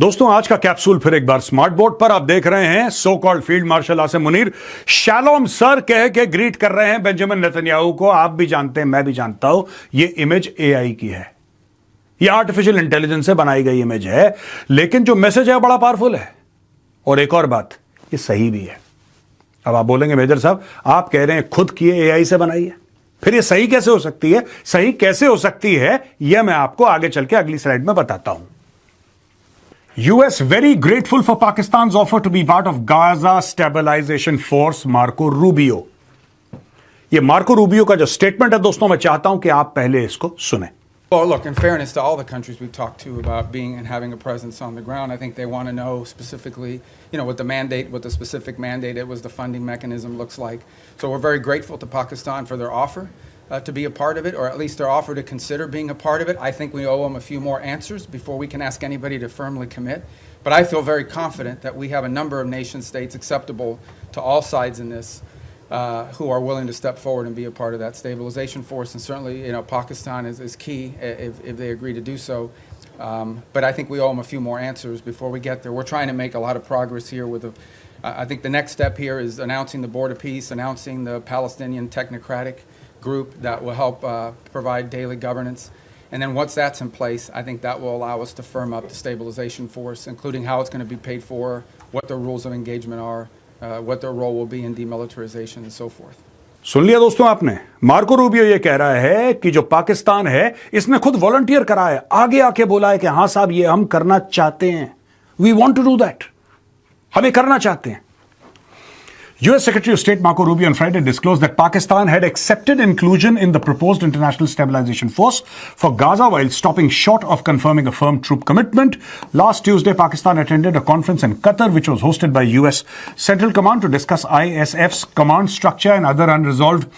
दोस्तों आज का कैप्सूल फिर एक बार स्मार्ट बोर्ड पर आप देख रहे हैं so called field marshal Asim Munir shalom sir कह के ग्रीट कर रहे हैं बेंजामिन नेतन्याहू को। आप भी जानते हैं, मैं भी जानता हूं, ये इमेज एआई की है, ये आर्टिफिशियल इंटेलिजेंस से बनाई गई इमेज है, लेकिन जो मैसेज है बड़ा पावरफुल है। और एक और बात, ये सही भी है। अब आप बोलेंगे मेजर साहब आप कह रहे हैं खुद की एआई से बनाई है, फिर ये सही कैसे हो सकती है? सही कैसे हो सकती है यह मैं आपको आगे चल के अगली स्लाइड में बताता हूं। US very grateful for Pakistan's offer to be part of Gaza Stabilization Force, Marco Rubio. ये मार्को रूबियो का जो स्टेटमेंट है दोस्तों, मैं चाहता हूं कि आप पहले इसको सुने। Well, look, in fairness to all the countries we've talked to about being and having a presence on the ground, I think they want to know specifically, what the mandate, what the specific mandate it was, the funding mechanism looks like. So we're very grateful to Pakistan for their offer to be a part of it, or at least their offer to consider being a part of it. I think we owe them a few more answers before we can ask anybody to firmly commit. But I feel very confident that we have a number of nation states acceptable to all sides in this who are willing to step forward and be a part of that stabilization force. And certainly, Pakistan is key if they agree to do so. But I think we owe them a few more answers before we get there. We're trying to make a lot of progress here with I think the next step here is announcing the Board of Peace, announcing the Palestinian Technocratic Group that will help provide daily governance. And then once that's in place, I think that will allow us to firm up the stabilization force, including how it's going to be paid for, what the rules of engagement are, what their role will be in demilitarization and so forth. सुन लिया दोस्तों आपने, Marco Rubio ये कह रहा है कि जो पाकिस्तान है इसने खुद वॉलंटियर करा है, आगे आके बोला है कि हां साहब ये हम करना चाहते हैं, we want to do that, हमें करना चाहते हैं। US Secretary of State Marco Rubio on Friday disclosed that Pakistan had accepted inclusion in the proposed International Stabilization Force for Gaza while stopping short of confirming a firm troop commitment. Last Tuesday, Pakistan attended a conference in Qatar which was hosted by US Central Command to discuss ISF's command structure and other unresolved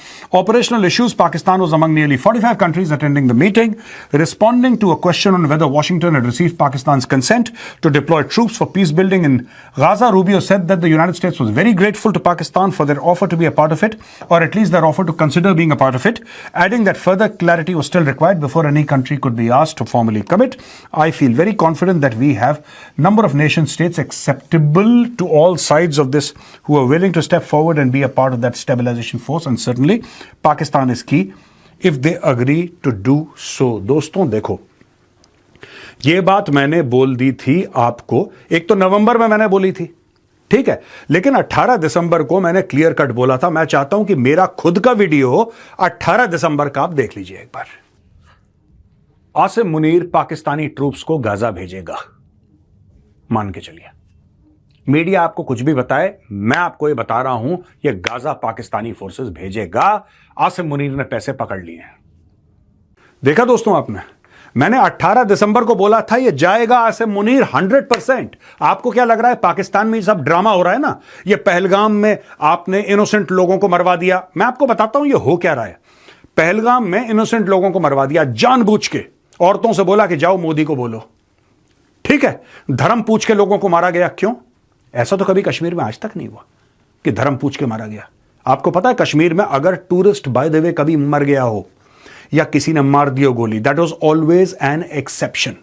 operational issues. Pakistan was among nearly 45 countries attending the meeting. Responding to a question on whether Washington had received Pakistan's consent to deploy troops for peace building in Gaza, Rubio said that the United States was very grateful to Pakistan for their offer to be a part of it, or at least their offer to consider being a part of it, adding that further clarity was still required before any country could be asked to formally commit. I feel very confident that we have number of nation states acceptable to all sides of this who are willing to step forward and be a part of that stabilization force, and certainly Pakistan is key if they agree to do so. दोस्तों देखो, ये बात मैंने बोल दी थी आपको, एक तो नवंबर में मैंने बोली थी, ठीक है, लेकिन 18 दिसंबर को मैंने क्लियर कट बोला था। मैं चाहता हूं कि मेरा खुद का वीडियो 18 दिसंबर का आप देख लीजिए एक बार। आसिम मुनीर पाकिस्तानी ट्रूप्स को गाजा भेजेगा, मान के चलिए, मीडिया आपको कुछ भी बताए, मैं आपको ये बता रहा हूं ये गाजा पाकिस्तानी फोर्सेस भेजेगा। आसिम मुनीर ने पैसे पकड़ लिए हैं। देखा दोस्तों आपने, मैंने 18 दिसंबर को बोला था ये जाएगा आसिम मुनीर 100%। आपको क्या लग रहा है पाकिस्तान में ये सब ड्रामा हो रहा है ना? ये पहलगाम में आपने इनोसेंट लोगों को मरवा दिया। मैं आपको बताता हूं ये हो क्या रहा है। पहलगाम में इनोसेंट लोगों को मरवा दिया जानबूझ के, औरतों से बोला कि जाओ मोदी को बोलो, ठीक है, धर्म पूछ के लोगों को मारा गया। क्यों? ऐसा तो कभी कश्मीर में आज तक नहीं हुआ कि धर्म पूछ के मारा गया। आपको पता है कश्मीर में अगर टूरिस्ट बाय द वे कभी मर गया हो या किसी ने मार दिया गोली, that was always an exception.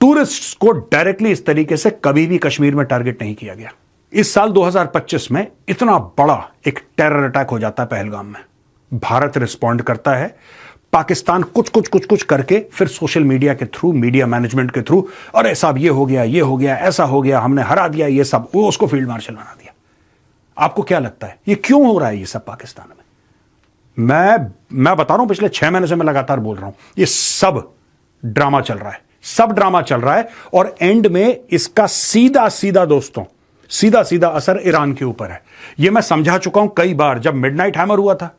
Tourists को डायरेक्टली इस तरीके से कभी भी कश्मीर में टारगेट नहीं किया गया। इस साल 2025 में इतना बड़ा एक टेरर अटैक हो जाता है पहलगाम में, भारत रिस्पॉन्ड करता है, पाकिस्तान कुछ करके फिर सोशल मीडिया के थ्रू, मीडिया मैनेजमेंट के थ्रू, अरे साहब ये हो गया, ऐसा हो गया, हमने हरा दिया, ये सब, वो उसको फील्ड मार्शल बना दिया। आपको क्या लगता है ये क्यों हो रहा है ये सब पाकिस्तान में? मैं बता रहा हूं, पिछले 6 महीने से मैं लगातार बोल रहा हूं, ये सब ड्रामा चल रहा है, और एंड में इसका सीधा दोस्तों, सीधा असर ईरान के ऊपर है। ये मैं समझा चुका हूं कई बार। जब मिडनाइट हैमर हुआ था,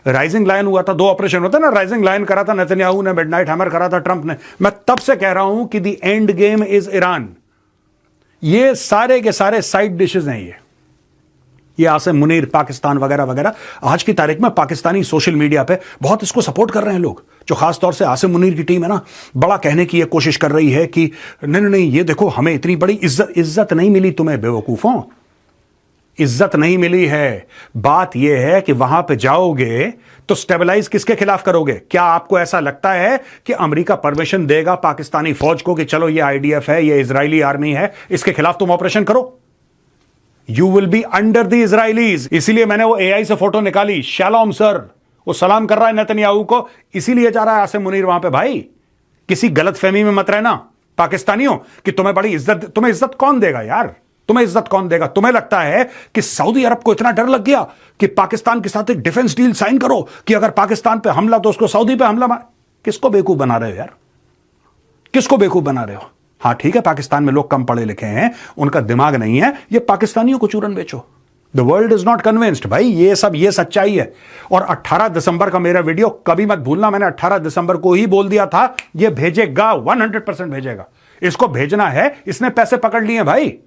राइजिंग लायन हुआ था, 2 ऑपरेशन होता है ना, राइजिंग लायन करा था नेतन्याहू ने, मिडनाइट हैमर करा था ट्रंप ने। मैं तब से कह रहा हूं कि the end game is Iran. ये सारे के सारे साइड डिशेज हैं ये आसिम मुनीर, पाकिस्तान वगैरह वगैरह। आज की तारीख में पाकिस्तानी सोशल मीडिया पे बहुत इसको सपोर्ट कर रहे हैं लोग, जो खासतौर से आसिम मुनीर की टीम है ना, बड़ा कहने की ये कोशिश कर रही है कि नहीं, ये देखो हमें इतनी बड़ी इज्जत नहीं मिली तुम्हें बेवकूफों, इज्जत नहीं मिली है। बात यह है कि वहां पे जाओगे तो स्टेबलाइज किसके खिलाफ करोगे? क्या आपको ऐसा लगता है कि अमेरिका परमिशन देगा पाकिस्तानी फौज को कि चलो ये आईडीएफ है, ये इजरायली आर्मी है, इसके खिलाफ तुम ऑपरेशन करो? You will be under the Israelis. इसीलिए मैंने वो एआई से फोटो निकाली, शैलोम सर, वो सलाम कर रहा है नेतन्याहू को, इसीलिए जा रहा है आसिम मुनीर वहां पे। भाई किसी गलतफहमी में मत रहना पाकिस्तानियों कि तुम्हें बड़ी इज्जत, तुम्हें इज्जत कौन देगा यार? तुम्हें इज्जत कौन देगा? तुम्हें लगता है कि सऊदी अरब को इतना डर लग गया कि पाकिस्तान के साथ एक डिफेंस डील साइन करो कि अगर पाकिस्तान पे हमला तो उसको सऊदी पे हमला मार? किसको बेवकूफ बना रहे हो यार? किसको बेवकूफ बना रहे हो? हां ठीक है, पाकिस्तान में लोग कम पढ़े लिखे हैं, उनका दिमाग नहीं है, ये पाकिस्तानियों को चूरन बेचो। The world is not convinced. भाई ये सब ये सच्चाई है। और 18 दिसंबर का मेरा वीडियो कभी मत भूलना, मैंने 18 दिसंबर को ही बोल दिया था ये भेजेगा, 100% भेजेगा। इसको भेजना है, इसने पैसे पकड़ लिए भाई,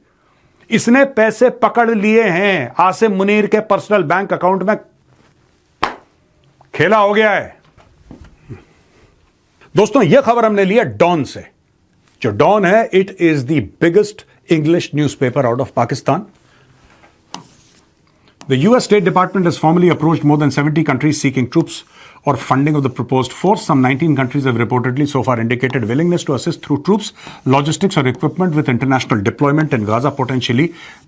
इसने पैसे पकड़ लिए हैं। आसिम मुनीर के पर्सनल बैंक अकाउंट में खेला हो गया है। दोस्तों यह खबर हमने लिया डॉन से। जो डॉन है, it is the biggest English newspaper out of Pakistan. The US State Department has formally approached more than 70 countries seeking troops or funding of the proposed force. Some 19 countries have reportedly so far indicated willingness to assist through troops, logistics, or equipment with international deployment in Gaza, potentially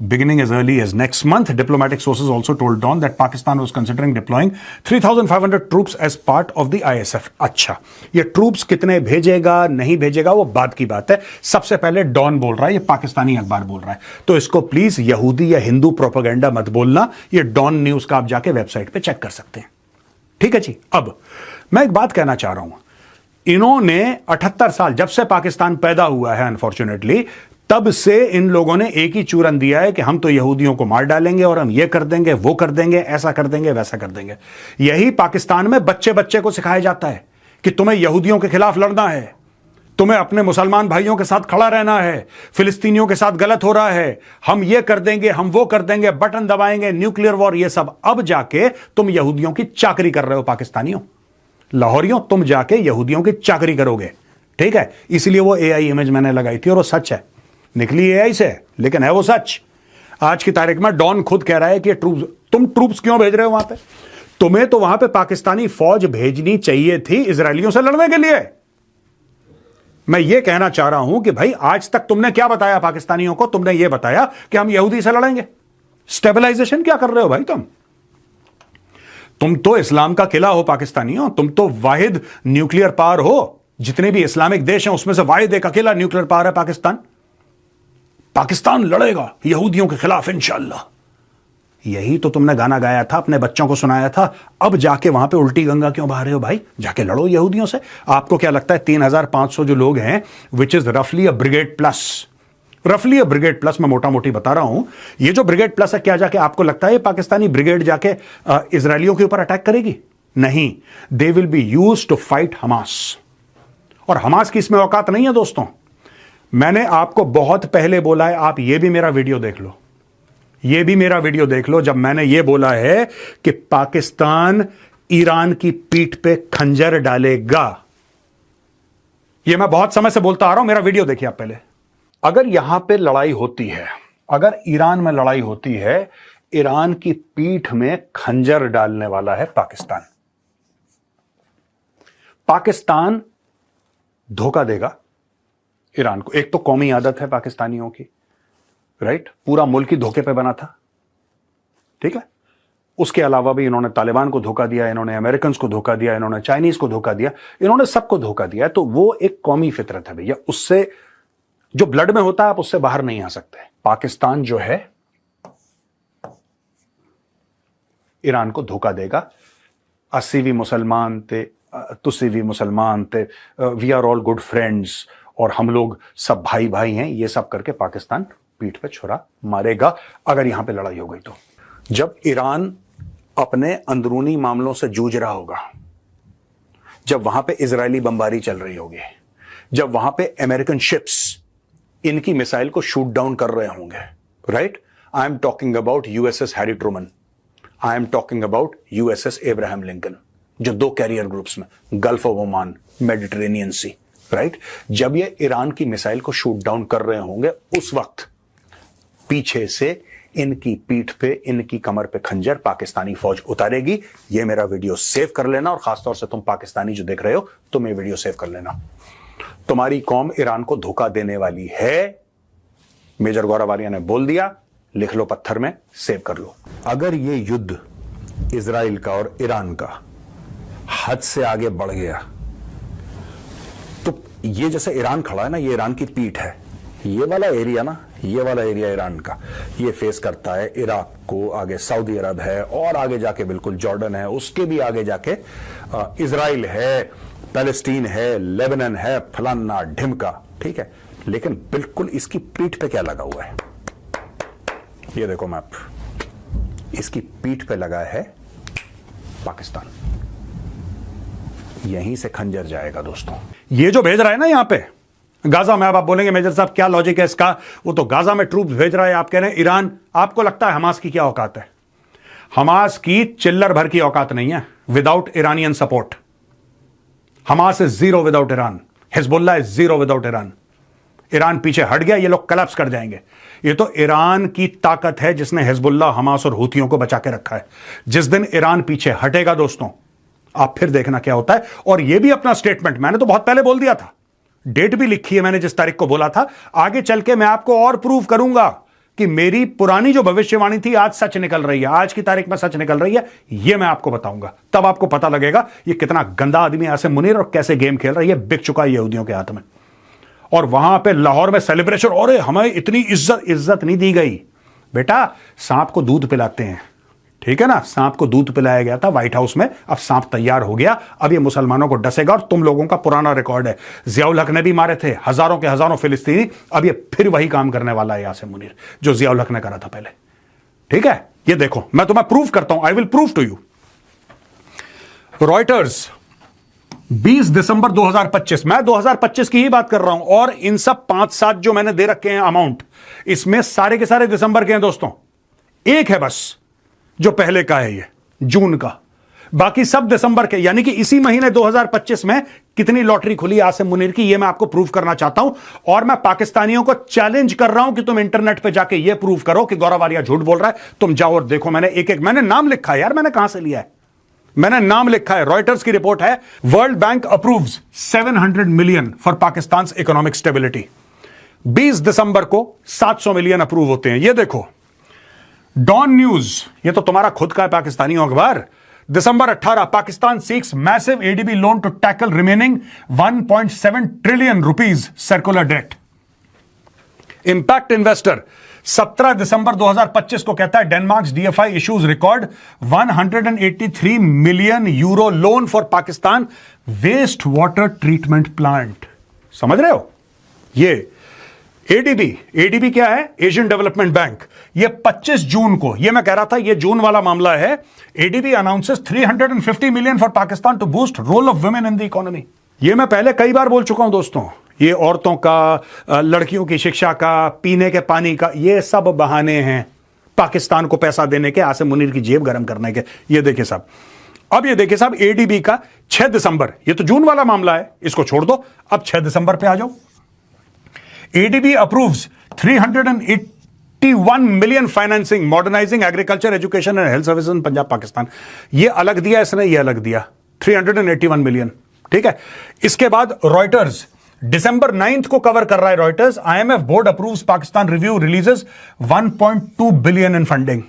beginning as early as next month. Diplomatic sources also told Dawn that Pakistan was considering deploying 3,500 troops as part of the ISF. अच्छा, ये troops कितने भेजेगा नहीं भेजेगा वो बात की बात है। सबसे पहले डॉन बोल रहा है, ये पाकिस्तानी अखबार बोल रहा है, तो इसको प्लीज यहूदी या हिंदू प्रोपेगेंडा मत बोलना। ये डॉन न्यूज का आप जाके वेबसाइट पे चेक कर सकते हैं। ठीक है जी। अब मैं एक बात कहना चाह रहा हूं, इन्होंने 78 साल जब से पाकिस्तान पैदा हुआ है अनफॉर्चुनेटली, तब से इन लोगों ने एक ही चूरन दिया है कि हम तो यहूदियों को मार डालेंगे और हम ये कर देंगे, वो कर देंगे, ऐसा कर देंगे, वैसा कर देंगे। यही पाकिस्तान में बच्चे बच्चे को सिखाया जाता है कि तुम्हें यहूदियों के खिलाफ लड़ना है, तुम्हें अपने मुसलमान भाइयों के साथ खड़ा रहना है, फिलिस्तीनियों के साथ गलत हो रहा है, हम ये कर देंगे, हम वो कर देंगे, बटन दबाएंगे, न्यूक्लियर वॉर, ये सब। अब जाके तुम यहूदियों की चाकरी कर रहे हो पाकिस्तानियों, लाहौरियों, तुम जाके यहूदियों की चाकरी करोगे। ठीक है, इसलिए वो एआई इमेज मैंने लगाई थी और वो सच है, निकली एआई से लेकिन है वो सच। आज की तारीख में डॉन खुद कह रहा है कि तुम ट्रूप्स क्यों भेज रहे हो वहां पे? तुम्हें तो वहां पे पाकिस्तानी फौज भेजनी चाहिए थी इजरायलियों से लड़ने के लिए। मैं ये कहना चाह रहा हूं कि भाई आज तक तुमने क्या बताया पाकिस्तानियों को? तुमने ये बताया कि हम यहूदी से लड़ेंगे। स्टेबलाइजेशन क्या कर रहे हो भाई तुम तो इस्लाम का किला हो पाकिस्तानियों, तुम तो वाहिद न्यूक्लियर पावर हो। जितने भी इस्लामिक देश हैं उसमें से वाहिद एक अकेला न्यूक्लियर पावर है पाकिस्तान। पाकिस्तान लड़ेगा यहूदियों के खिलाफ इंशाअल्लाह। यही तो तुमने गाना गाया था, अपने बच्चों को सुनाया था। अब जाके वहां पे उल्टी गंगा क्यों बहा रहे हो भाई? जाके लड़ो यहूदियों से। आपको क्या लगता है 3,500 जो लोग हैं, विच इज रफली अ ब्रिगेड प्लस, रफली अ ब्रिगेड प्लस, मैं मोटा मोटी बता रहा हूं, ये जो ब्रिगेड प्लस है, क्या जाके आपको लगता है ये पाकिस्तानी ब्रिगेड जाके इजरायलियों के ऊपर अटैक करेगी? नहीं, they will be used to fight Hamas. और हमास की इसमें औकात नहीं है दोस्तों। मैंने आपको बहुत पहले बोला है, आप ये भी मेरा वीडियो देख लो, ये भी मेरा वीडियो देख लो, जब मैंने ये बोला है कि पाकिस्तान ईरान की पीठ पे खंजर डालेगा। ये मैं बहुत समय से बोलता आ रहा हूं, मेरा वीडियो देखिए आप पहले। अगर यहां पे लड़ाई होती है, अगर ईरान में लड़ाई होती है, ईरान की पीठ में खंजर डालने वाला है पाकिस्तान। पाकिस्तान धोखा देगा ईरान को। एक तो कौमी आदत है पाकिस्तानियों की, राइट, पूरा मुल्क ही धोखे पे बना था। ठीक है, उसके अलावा भी इन्होंने तालिबान को धोखा दिया, इन्होंने अमेरिकन को धोखा दिया, इन्होंने चाइनीज को धोखा दिया, इन्होंने सबको धोखा दिया। तो वो एक कौमी फितरत है भैया, उससे जो ब्लड में होता है आप उससे बाहर नहीं आ सकते। पाकिस्तान जो है ईरान को धोखा देगा। 80 भी मुसलमान थे, तुसी भी मुसलमान थे, we are all good friends, और हम लोग सब भाई भाई हैं, ये सब करके पाकिस्तान पीठ पे छुरा मारेगा अगर यहां पे लड़ाई हो गई तो। जब ईरान अपने अंदरूनी मामलों से जूझ रहा होगा, जब वहां पे इजरायली बमबारी चल रही होगी, जब वहां पे अमेरिकन शिप्स इनकी मिसाइल को शूट डाउन कर रहे होंगे, right, I am talking about USS Harry Truman, I am talking about USS Abraham Lincoln, जो 2 कैरियर ग्रुप्स में, Gulf of Oman, Mediterranean Sea, right, जब ये ईरान की मिसाइल को शूट डाउन कर रहे होंगे, उस वक्त पीछे से इनकी पीठ पे, इनकी कमर पे खंजर पाकिस्तानी फौज उतारेगी। ये मेरा वीडियो सेव कर लेना, और खासतौर से तुम पाकिस्तानी जो देख रहे हो, तुम ये वीडियो सेव कर लेना। तुम्हारी कौम ईरान को धोखा देने वाली है, मेजर गौरव आर्या ने बोल दिया। लिख लो पत्थर में, सेव कर लो। अगर ये युद्ध इजराइल का और ईरान का हद से आगे बढ़ गया, तो ये जैसे ईरान खड़ा है ना, ये ईरान की पीठ है। ये वाला एरिया ना, ये वाला एरिया ईरान का, ये फेस करता है इराक को, आगे सऊदी अरब है, और आगे जाके बिल्कुल जॉर्डन है, उसके भी आगे जाके इजराइल है, पैलेस्टीन है, लेबनान है, फलाना ढिमका, ठीक है। लेकिन बिल्कुल इसकी पीठ पे क्या लगा हुआ है, ये देखो मैप, इसकी पीठ पे लगा है पाकिस्तान। यहीं से खंजर जाएगा दोस्तों। ये जो भेज रहा है ना यहां पे गाजा में, अब आप बोलेंगे मेजर साहब क्या लॉजिक है इसका, वो तो गाजा में ट्रूप्स भेज रहा है, आप कह रहे हैं ईरान। आपको लगता है हमास की क्या औकात है? हमास की चिल्लर भर की औकात नहीं है without Iranian support. Hamas is zero without Iran, Hezbollah is zero without Iran. Iran पीछे हट गया, ये लोग कोलैप्स कर जाएंगे। ये तो ईरान की ताकत है जिसने हिजबुल्लाह, हमास और हूथियों को बचा के रखा है। जिस दिन ईरान पीछे हटेगा दोस्तों, आप फिर देखना क्या होता है। और ये भी अपना स्टेटमेंट मैंने तो बहुत पहले बोल दिया था, डेट भी लिखी है मैंने जिस तारीख को बोला था। आगे चल के मैं आपको और प्रूव करूंगा कि मेरी पुरानी जो भविष्यवाणी थी आज सच निकल रही है, आज की तारीख में सच निकल रही है। ये मैं आपको बताऊंगा, तब आपको पता लगेगा ये कितना गंदा आदमी है आसिम मुनीर, और कैसे गेम खेल रहा है। ये बिक चुका है यहूदियों के हाथ में। और वहां पे लाहौर में सेलिब्रेशन, और हमें इतनी इज्जत नहीं दी गई। बेटा सांप को दूध पिलाते हैं, ठीक है ना, सांप को दूध पिलाया गया था व्हाइट हाउस में, अब सांप तैयार हो गया, अब ये मुसलमानों को डसेगा। और तुम लोगों का पुराना रिकॉर्ड है, जियाउल हक ने भी मारे थे हजारों के हजारों फिलिस्तीनी, अब ये फिर वही काम करने वाला है आसिम मुनीर जो जियाउल हक ने करा था पहले, ठीक है। ये देखो मैं तुम्हें प्रूव करता हूं, I will prove to you. Reuters 20 December 2025, मैं 2025 की ही बात कर रहा हूं, और इन सब 5-7 जो मैंने दे रखे हैं अमाउंट, इसमें सारे के सारे दिसंबर के हैं दोस्तों। एक है बस जो पहले का है, ये जून का, बाकी सब दिसंबर के। यानी कि इसी महीने 2025 में कितनी लॉटरी खुली आसिम मुनीर की, ये मैं आपको प्रूव करना चाहता हूं। और मैं पाकिस्तानियों को चैलेंज कर रहा हूं कि तुम इंटरनेट पे जाके ये प्रूव करो कि गौरव आर्या झूठ बोल रहा है। तुम जाओ और देखो, मैंने एक मैंने नाम लिखा है यार, मैंने कहां से लिया है, मैंने नाम लिखा है। रॉयटर्स की रिपोर्ट है, world bank approves 700 million for Pakistan economic stability. 20 दिसंबर को 700 मिलियन अप्रूव होते हैं। ये देखो डॉन न्यूज, ये तो तुम्हारा खुद का है पाकिस्तानियों अखबार, December 18, Pakistan seeks massive ADB loan to tackle remaining 1.7 trillion rupees circular debt. Impact Investor 17 December 2025 को कहता है, Denmark DFI issues record 183 million euro loan for Pakistan waste water treatment plant. समझ रहे हो? ये एडीबी क्या है? Asian Development Bank. ये 25 जून को, ये मैं कह रहा था ये जून वाला मामला है। ADB announces 350 million for Pakistan to boost role of women in the economy. ये मैं पहले कई बार बोल चुका हूं दोस्तों, ये औरतों का, लड़कियों की शिक्षा का, पीने के पानी का, ये सब बहाने हैं पाकिस्तान को पैसा देने के, आसिम मुनीर की जेब गर्म करने के। ये देखिए साहब, अब ये देखिए साहब, एडीबी का 6 दिसंबर, ये तो जून वाला मामला है, इसको छोड़ दो, अब 6 दिसंबर पे आ जाओ। ADB approves 381 million financing modernising agriculture education and health services in Punjab Pakistan. ये अलग दिया इसने, ये अलग दिया 381 मिलियन, ठीक है। इसके बाद रॉयटर्स दिसंबर 9 को कवर कर रहा है Reuters, IMF board approves Pakistan review releases 1.2 billion in funding.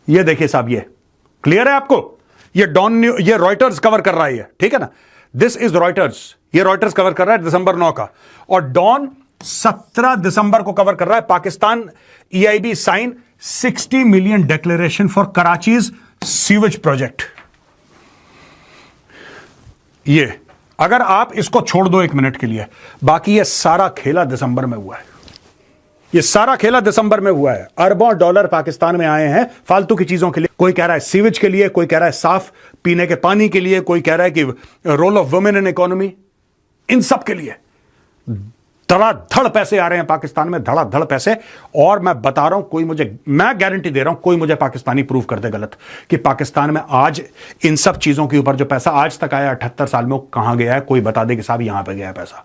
ये देखिए साहब, ये क्लियर है आपको? ये डॉन न्यू, ये रॉयटर्स कवर कर रहा है, ठीक है ना। दिस इज रॉयटर्स, ये रॉयटर्स कवर कर रहा है दिसंबर 9 का, और डॉन 17 दिसंबर को कवर कर रहा है, Pakistan EIB sign 60 million declaration for Karachi's sewage project. ये अगर आप इसको छोड़ दो 1 मिनट के लिए, बाकी ये सारा खेला दिसंबर में हुआ है, ये सारा खेला दिसंबर में हुआ है। अरबों डॉलर पाकिस्तान में आए हैं फालतू की चीजों के लिए। कोई कह रहा है सीवेज के लिए, कोई कह रहा है साफ पीने के पानी के लिए, कोई कह रहा है कि role of women in economy, इन सब के लिए धड़ाधड़ पैसे आ रहे हैं पाकिस्तान में, धड़ाधड़ पैसे। और मैं बता रहा हूं, कोई मुझे, मैं गारंटी दे रहा हूं, कोई मुझे पाकिस्तानी प्रूव कर दे गलत कि पाकिस्तान में आज इन सब चीजों के ऊपर जो पैसा आज तक आया 78 साल में, वो कहां गया है, कोई बता दे कि साहब यहां पे गया है पैसा।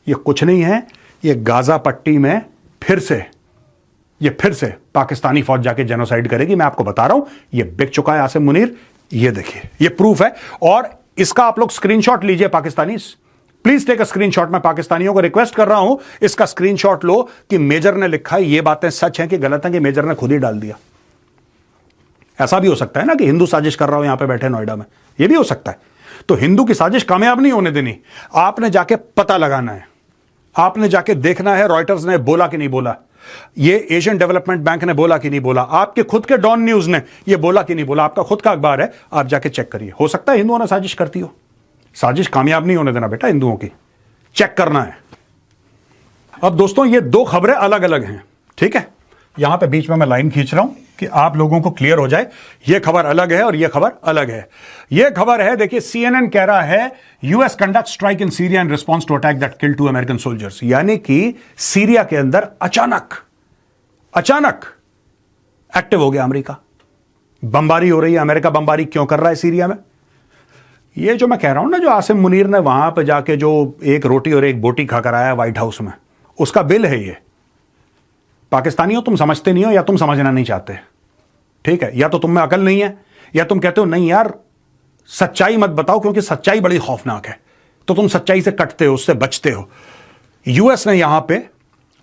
ये कुछ नहीं है, ये गाजा पट्टी में फिर से ये फिर से पाकिस्तानी फौज जाके जेनोसाइड करेगी। मैं आपको बता रहा हूं, ये बिक चुका है आसिम मुनीर। ये देखिए, ये प्रूफ है, और इसका आप लोग स्क्रीनशॉट लीजिए। Pakistani please take a screenshot. मैं पाकिस्तानियों को रिक्वेस्ट कर रहा हूं, इसका स्क्रीनशॉट लो कि मेजर ने लिखा है। ये बातें सच हैं कि गलत हैं, कि मेजर ने खुद ही डाल दिया। ऐसा भी हो सकता है ना कि हिंदू साजिश कर रहा हो यहां पे बैठे नोएडा में, ये भी हो सकता है। तो हिंदू की साजिश कामयाब नहीं होने देनी। आपने जाके पता लगाना है, आपने जाके देखना है रॉयटर्स ने बोला कि नहीं बोला, ये एशियन डेवलपमेंट बैंक ने बोला कि नहीं बोला, आपके खुद के डॉन न्यूज ने ये बोला कि नहीं बोला। आपका खुद का अखबार है, आप जाके चेक करिए। हो सकता है हिंदुओं ने साजिश करती हो। साजिश कामयाब नहीं होने देना बेटा हिंदुओं की, चेक करना है। अब दोस्तों, ये दो खबरें अलग अलग हैं, ठीक है। यहां पे बीच में मैं लाइन खींच रहा हूं कि आप लोगों को क्लियर हो जाए। ये खबर अलग है और ये खबर अलग है। ये खबर है, देखिए, CNN कह रहा है US conduct strike in Syria in response to attack that killed 2 American soldiers. यानी कि सीरिया के अंदर अचानक एक्टिव हो गया अमेरिका। बमबारी हो रही है। अमेरिका बमबारी क्यों कर रहा है सीरिया में? ये जो मैं कह रहा हूं ना, जो आसिम मुनीर ने वहां पर जाके जो एक रोटी और एक बोटी खाकर आया व्हाइट हाउस में, उसका बिल है ये। पाकिस्तानियों, तुम समझते नहीं हो या तुम समझना नहीं चाहते, ठीक है। या तो तुम में अकल नहीं है, या तुम कहते हो नहीं यार सच्चाई मत बताओ क्योंकि सच्चाई बड़ी खौफनाक है, तो तुम सच्चाई से कटते हो, उससे बचते हो। यूएस ने यहां पे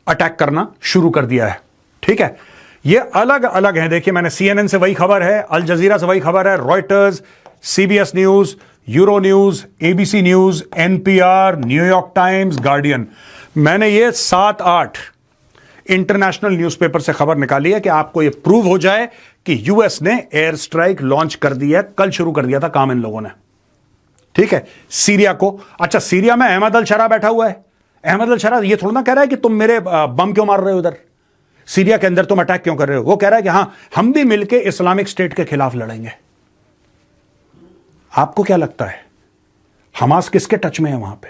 अटैक करना शुरू कर दिया है, ठीक है। ये अलग अलग है। देखिए, मैंने CNN से वही खबर है, अल जजीरा से वही खबर है, Reuters, CBS news, euro news, ABC news, NPR, New York times, guardian. मैंने ये 7-8 इंटरनेशनल न्यूज़पेपर से खबर निकाली है कि आपको यह प्रूव हो जाए कि यूएस ने एयर स्ट्राइक लॉन्च कर दिया है। कल शुरू कर दिया था काम इन लोगों ने, ठीक है, सीरिया को। अच्छा, सीरिया में अहमद अल शरा बैठा हुआ है। अहमद अल शरा ये थोड़ा ना कह रहा है कि तुम मेरे बम क्यों मार रहे हो, उधर सीरिया के अंदर तुम अटैक क्यों कर रहे हो। वो कह रहा है कि हां, हम भी मिलकर इस्लामिक स्टेट के खिलाफ लड़ेंगे। आपको क्या लगता है हमास किसके टच में है वहां पे?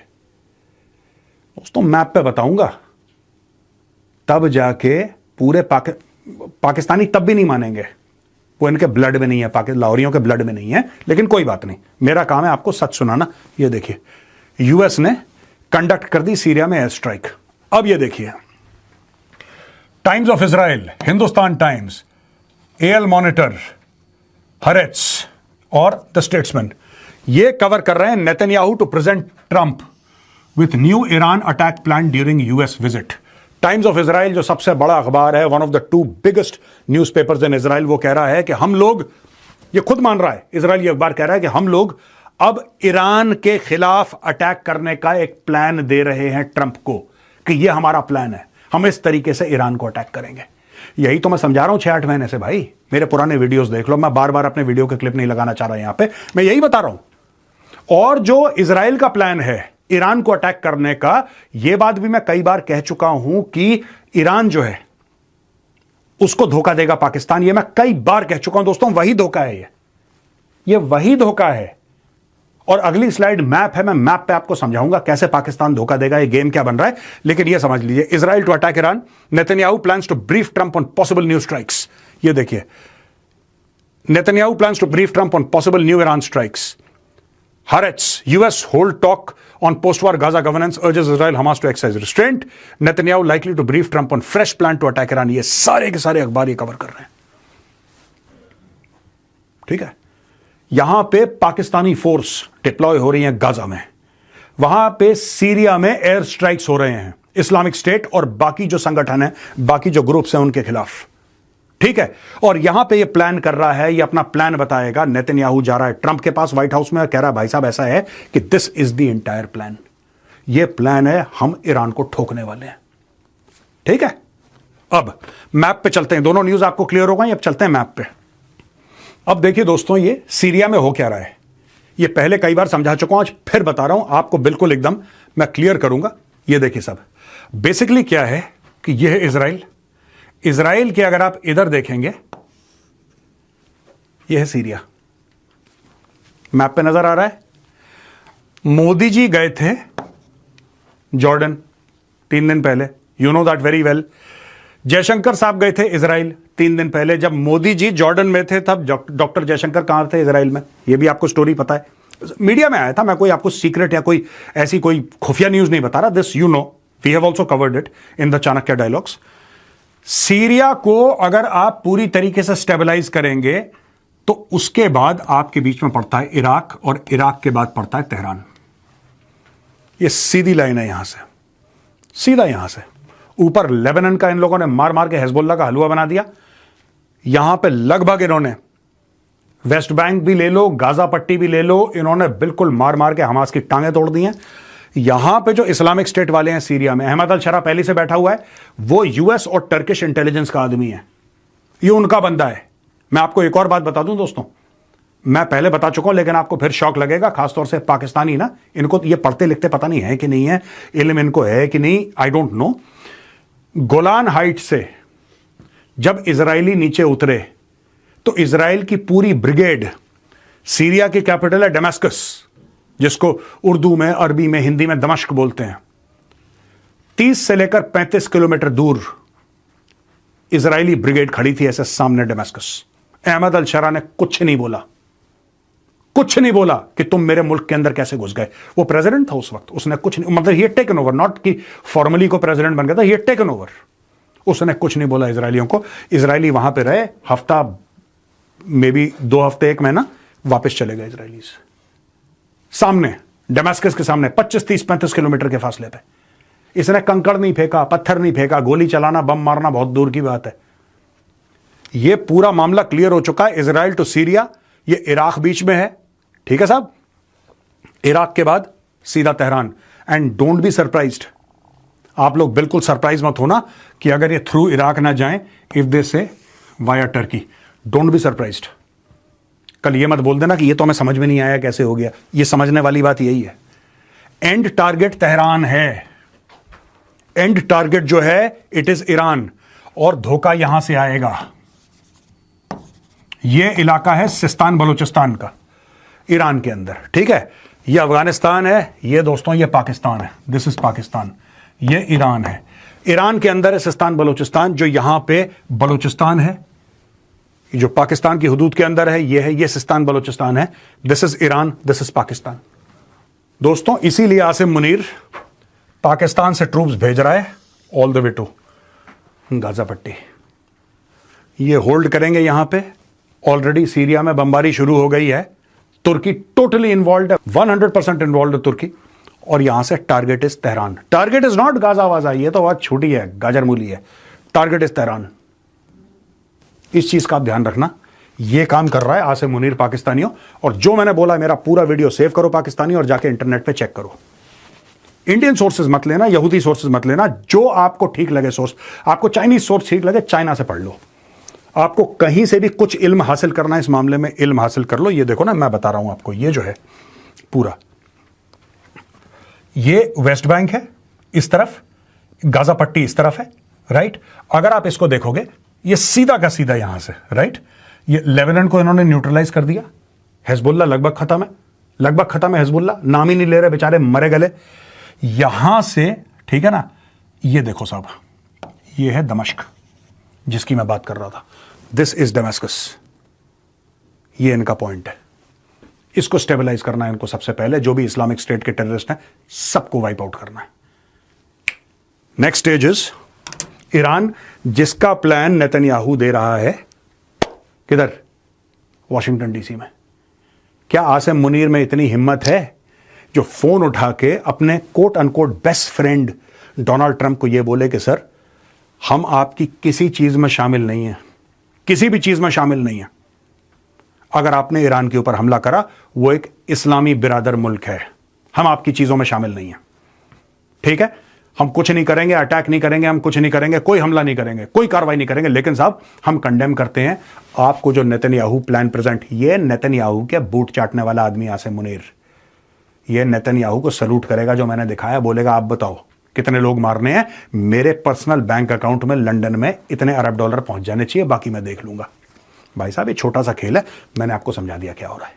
दोस्तों, मैप पे बताऊंगा, तब जाके पूरे पाकिस्तानी तब भी नहीं मानेंगे। वो इनके ब्लड में नहीं है, लाहौरियों के ब्लड में नहीं है, लेकिन कोई बात नहीं, मेरा काम है आपको सच सुनाना। ये देखिए, यूएस ने कंडक्ट कर दी सीरिया में एयर स्ट्राइक। अब ये देखिए, Times of Israel, Hindustan Times, AL Monitor, Haaretz और द स्टेट्समैन ये कवर कर रहे हैं Netanyahu to present Trump with new Iran attack plan during US visit. Times of Israel जो सबसे बड़ा अखबार है, one of the 2 biggest newspapers in Israel, वो कह रहा है कि हम लोग, ये खुद मान रहा है, इजरायली अखबार कह रहा है कि हम लोग अब ईरान के खिलाफ अटैक करने का एक प्लान दे रहे हैं ट्रंप को, कि ये हमारा प्लान है, हम इस तरीके से ईरान को अटैक करेंगे। यही तो मैं समझा रहा हूं 6-8 महीने से। भाई, मेरे पुराने वीडियोस देख लो, मैं बार बार अपने वीडियो के क्लिप नहीं लगाना चाह रहा यहां पे, मैं यही बता रहा हूं। और जो इजराइल का प्लान है ईरान को अटैक करने का, यह बात भी मैं कई बार कह चुका हूं कि ईरान जो है उसको धोखा देगा पाकिस्तान। यह मैं कई बार कह चुका हूं दोस्तों, वही धोखा है, ये वही धोखा है। और अगली स्लाइड मैप है, मैं मैप पे आपको समझाऊंगा कैसे पाकिस्तान धोखा देगा, ये गेम क्या बन रहा है। लेकिन ये समझ लीजिए, Israel to attack Iran, Netanyahu plans to brief Trump on possible new strikes. ये देखिए, Netanyahu plans to brief Trump on possible new Iran strikes. Haaretz, US hold talk on post-war Gaza governance, urges Israel Hamas to exercise restraint. Netanyahu likely to brief Trump on fresh plan to attack Iran. ये सारे के सारे अखबार ये cover कर रहे हैं, ठीक है। यहां पे पाकिस्तानी फोर्स डिप्लॉय हो रही है गाजा में, वहां पे सीरिया में एयर स्ट्राइक्स हो रहे हैं इस्लामिक स्टेट और बाकी जो संगठन है, बाकी जो ग्रुप्स हैं उनके खिलाफ, ठीक है। और यहां पे ये प्लान कर रहा है, ये अपना प्लान बताएगा। नेतन्याहू जा रहा है ट्रंप के पास व्हाइट हाउस में, कह रहा है भाई साहब ऐसा है कि this is the entire plan, ये प्लान है, हम ईरान को ठोकने वाले हैं, ठीक है। अब मैप पे चलते हैं, दोनों न्यूज आपको क्लियर हो गई। अब चलते हैं मैप पे। अब देखिए दोस्तों, ये सीरिया में हो क्या रहा है, ये पहले कई बार समझा चुका हूं, आज फिर बता रहा हूं आपको, बिल्कुल एकदम मैं क्लियर करूंगा। ये देखिए सब, बेसिकली क्या है कि यह है इजराइल। इजराइल के अगर आप इधर देखेंगे, यह है सीरिया, मैप पे नजर आ रहा है। मोदी जी गए थे जॉर्डन 3 दिन पहले, you know that very well. Jaishankar साहब गए थे इजराइल 3 दिन पहले। जब मोदी जी जॉर्डन में थे तब डॉक्टर जयशंकर कहां थे? इजराइल में। यह भी आपको स्टोरी पता है, मीडिया में आया था, मैं कोई आपको सीक्रेट या कोई ऐसी कोई खुफिया न्यूज नहीं बता रहा। This you know, we have also covered it in the Chanakya Dialogues. Syria को अगर आप पूरी तरीके से स्टेबलाइज करेंगे तो उसके बाद आपके बीच में पड़ता है इराक, और इराक के बाद पड़ता है तेहरान। ये सीधी लाइन है, यहां से सीधा, यहां से ऊपर लेबनान का इन लोगों ने मार मार के हिजबुल्लाह का हलवा बना दिया। यहां पे लगभग इन्होंने वेस्ट बैंक भी ले लो, गाजा पट्टी भी ले लो, इन्होंने बिल्कुल मार मार के हमास की टांगें तोड़ दी हैं। यहां पे जो इस्लामिक स्टेट वाले हैं सीरिया में, अहमद अल शरा पहले से बैठा हुआ है, वो यूएस और टर्किश इंटेलिजेंस का आदमी है, ये उनका बंदा है। मैं आपको एक और बात बता दूं दोस्तों, मैं पहले बता चुका हूं लेकिन आपको फिर शॉक लगेगा, खासतौर से पाकिस्तानी ना, इनको ये पढ़ते लिखते पता नहीं है कि नहीं है, इल्म इनको है कि नहीं, I don't know. Golan height से जब इजरायली नीचे उतरे तो इजराइल की पूरी ब्रिगेड, सीरिया की कैपिटल है डमास्कस, जिसको उर्दू में, अरबी में, हिंदी में दमश्क बोलते हैं, 30 से लेकर 35 किलोमीटर दूर इजरायली ब्रिगेड खड़ी थी ऐसे सामने डमास्कस। अहमद अल शरा ने कुछ नहीं बोला, कुछ नहीं बोला कि तुम मेरे मुल्क के अंदर कैसे घुस गए। वो प्रेसिडेंट था उस वक्त, उसने कुछ नहीं, मतलब ये टेकन ओवर, नॉट कि फॉर्मली को प्रेसिडेंट बन गया था, ये टेकन ओवर। उसने कुछ नहीं बोला इजरायलियों को। इजरायली वहां पे रहे हफ्ता, मे बी 2 हफ्ते, 1 महीना, वापस चले गए इजरायली से। सामने डमास्कस के सामने 25, 30, 35 किलोमीटर के फासले पे। इसने कंकड़ नहीं फेंका, पत्थर नहीं फेंका, गोली चलाना, बम मारना बहुत दूर की बात है। यह पूरा मामला क्लियर हो चुका है। इजराइल टू सीरिया, यह इराक बीच में है, ठीक है साहब। इराक के बाद सीधा Tehran. And don't be surprised, आप लोग बिल्कुल सरप्राइज मत होना कि अगर ये थ्रू इराक ना जाएं, इफ दे से via Turkey, don't be surprised. कल ये मत बोल देना कि ये तो हमें समझ में नहीं आया कैसे हो गया। ये समझने वाली बात यही है, एंड टारगेट तेहरान है, एंड टारगेट जो है इट इज ईरान, और धोखा यहां से आएगा। ये इलाका है सिस्तान बलूचिस्तान का, ईरान के अंदर, ठीक है। ये अफगानिस्तान है, ये दोस्तों ये पाकिस्तान है, दिस इज पाकिस्तान, ये ईरान है। ईरान के अंदर है सिस्तान बलूचिस्तान, जो यहां पे बलूचिस्तान है, जो पाकिस्तान की हुदूद के अंदर है, ये सिस्तान बलूचिस्तान है। This is Iran, this is Pakistan. दोस्तों इसीलिए आसिम मुनीर पाकिस्तान से ट्रूप्स भेज रहा है all the way to Gaza पट्टी। ये होल्ड करेंगे यहां पे। ऑलरेडी सीरिया में बमबारी शुरू हो गई है, तुर्की टोटली इन्वॉल्व है, 100% इन्वॉल्व है तुर्की। और यहां से target is Tehran. Target is not Gaza वाजा, ये तो बहुत छोटी है, गाजर मूली है। Target is Tehran. इस चीज का आप ध्यान रखना। ये काम कर रहा है आसिम मुनीर पाकिस्तानियों। और जो मैंने बोला, मेरा पूरा वीडियो सेव करो पाकिस्तानी, और जाके इंटरनेट पे चेक करो। इंडियन सोर्सेज मत लेना, यहूदी सोर्सेज मत लेना, जो आपको ठीक लगे सोर्स। आपको चाइनीज सोर्स ठीक लगे, चाइना से पढ़ लो। आपको कहीं से भी कुछ इल्म हासिल करना है इस मामले में, इल्म हासिल कर लो। ये देखो ना, मैं बता रहा हूं आपको, ये जो है पूरा, ये वेस्ट बैंक है इस तरफ, गाजा पट्टी इस तरफ है, राइट। अगर आप इसको देखोगे, ये सीधा का सीधा यहां से, राइट। ये लेबनान को इन्होंने न्यूट्रलाइज कर दिया। हिजबुल्ला लगभग खत्म है, लगभग खत्म है। हिजबुल्ला नाम ही नहीं ले रहे बेचारे, मरे गले। यहां से, ठीक है ना, ये देखो साहब, ये है दमश्क जिसकी मैं बात कर रहा था। दिस इज डमास्कस, ये इनका पॉइंट है। इसको स्टेबलाइज करना है इनको सबसे पहले। जो भी इस्लामिक स्टेट के टेररिस्ट हैं, सबको वाइप आउट करना है। नेक्स्ट स्टेज इज ईरान, जिसका प्लान नेतन्याहू दे रहा है किधर, वॉशिंगटन डीसी में। क्या आसिम मुनीर में इतनी हिम्मत है जो फोन उठा के अपने quote unquote best friend Donald Trump को यह बोले कि सर, हम आपकी किसी चीज में शामिल नहीं है, किसी भी चीज में शामिल नहीं है। अगर आपने ईरान के ऊपर हमला करा, वो एक इस्लामी बिरादर मुल्क है, हम आपकी चीजों में शामिल नहीं है, ठीक है। हम कुछ नहीं करेंगे, अटैक नहीं करेंगे, हम कुछ नहीं करेंगे, कोई हमला नहीं करेंगे, कोई कार्रवाई नहीं करेंगे। लेकिन साहब, हम कंडेम करते हैं आपको जो नेतन्याहू प्लान प्रेजेंट, ये नेतन्याहू के बूट चाटने वाला आदमी आसिम मुनीर, ये नेतन्याहू को सलूट करेगा जो मैंने दिखाया। बोलेगा आप बताओ कितने लोग मारने हैं, मेरे पर्सनल बैंक अकाउंट में लंदन में इतने अरब डॉलर पहुंच जाने चाहिए, बाकी मैं देख लूंगा। भाई साहब, ये छोटा सा खेल है, मैंने आपको समझा दिया क्या हो रहा है।